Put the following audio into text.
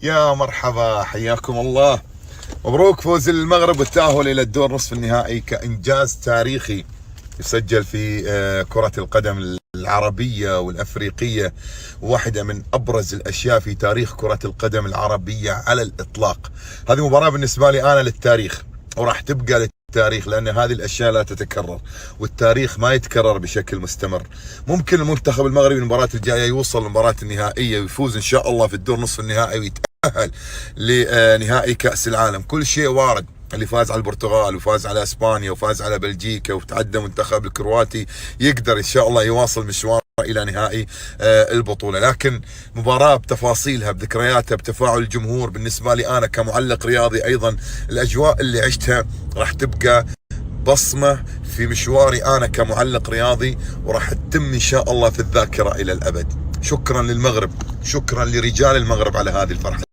يا مرحبا، حياكم الله. مبروك فوز المغرب والتأهل إلى الدور نصف النهائي كإنجاز تاريخي يسجل في كرة القدم العربية والأفريقية، واحدة من أبرز الأشياء في تاريخ كرة القدم العربية على الإطلاق. هذه مباراة بالنسبة لي أنا للتاريخ، وراح تبقى للتاريخ، لأن هذه الأشياء لا تتكرر، والتاريخ ما يتكرر بشكل مستمر. ممكن المنتخب المغربي المباراة الجاية يوصل للمباراة النهائية ويفوز إن شاء الله في الدور نصف النهائي ويتأهل لنهائي كأس العالم. كل شيء وارد. اللي فاز على البرتغال وفاز على اسبانيا وفاز على بلجيكا وتعدى منتخب الكرواتي يقدر ان شاء الله يواصل مشواره الى نهائي البطوله. لكن مباراه بتفاصيلها، بذكرياتها، بتفاعل الجمهور، بالنسبه لي انا كمعلق رياضي ايضا الاجواء اللي عشتها راح تبقى بصمه في مشواري انا كمعلق رياضي، وراح تتم ان شاء الله في الذاكره الى الابد. شكرا للمغرب، شكرا لرجال المغرب على هذه الفرحه.